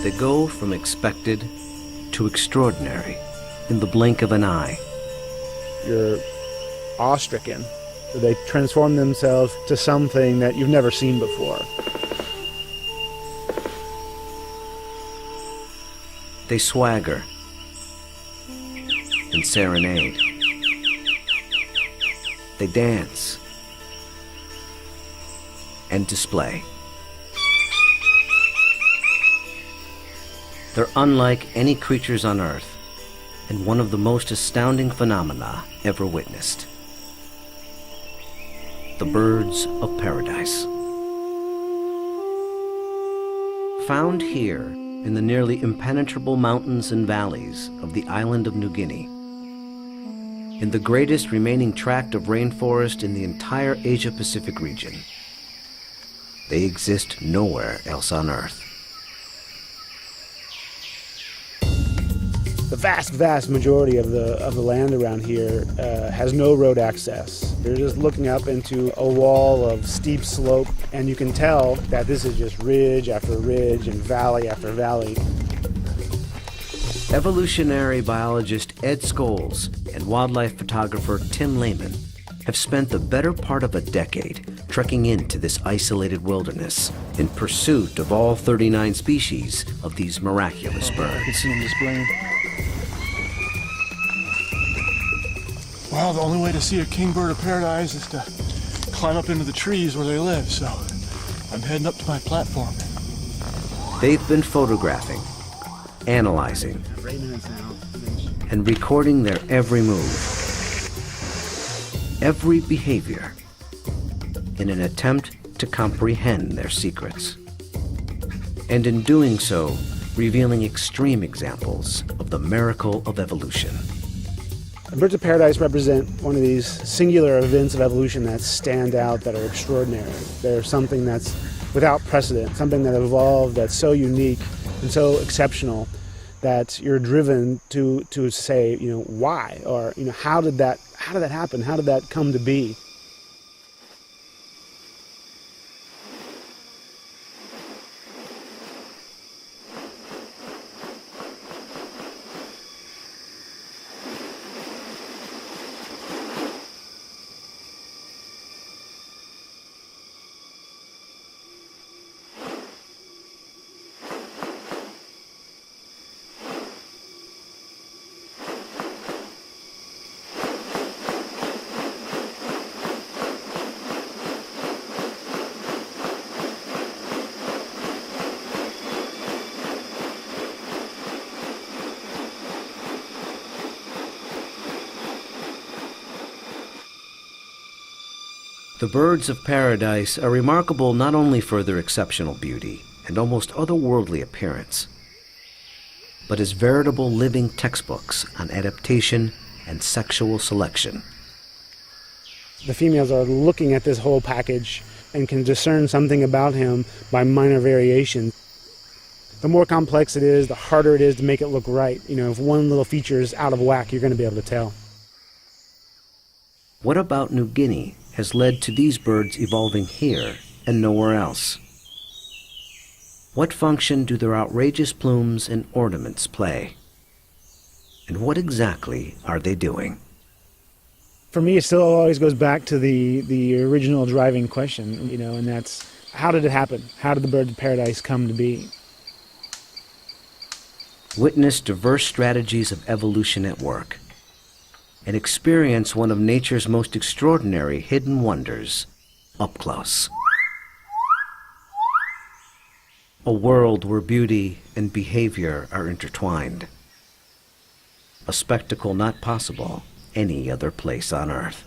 They go from expected to extraordinary in the blink of an eye. You're awe-stricken. They transform themselves to something that you've never seen before. They swagger and serenade. They dance and display. They're unlike any creatures on Earth, and one of the most astounding phenomena ever witnessed. The birds of paradise. Found here in the nearly impenetrable mountains and valleys of the island of New Guinea, in the greatest remaining tract of rainforest in the entire Asia-Pacific region. They exist nowhere else on Earth. The vast majority of the land around here has no road access. You're just looking up into a wall of steep slope, and you can tell that this is just ridge after ridge and valley after valley. Evolutionary biologist Ed Scholes and wildlife photographer Tim Lehman have spent the better part of a decade trekking into this isolated wilderness in pursuit of all 39 species of these miraculous birds. I can see them displaying. Well, the only way to see a kingbird of paradise is to climb up into the trees where they live, so I'm heading up to my platform. They've been photographing, analyzing, and recording their every move, every behavior, in an attempt to comprehend their secrets. And in doing so, revealing extreme examples of the miracle of evolution. Birds of paradise represent one of these singular events of evolution that stand out, that are extraordinary. They're something that's without precedent, something that evolved that's so unique and so exceptional that you're driven to say, why? Or, how did that happen? How did that come to be? The birds of paradise are remarkable not only for their exceptional beauty and almost otherworldly appearance, but as veritable living textbooks on adaptation and sexual selection. The females are looking at this whole package and can discern something about him by minor variation. The more complex it is, the harder it is to make it look right. If one little feature is out of whack, you're going to be able to tell. What about New Guinea has led to these birds evolving here and nowhere else? What function do their outrageous plumes and ornaments play? And what exactly are they doing? For me, it still always goes back to the original driving question, and that's, how did it happen? How did the birds of paradise come to be? Witness diverse strategies of evolution at work, and experience one of nature's most extraordinary hidden wonders up close. A world where beauty and behavior are intertwined. A spectacle not possible any other place on Earth.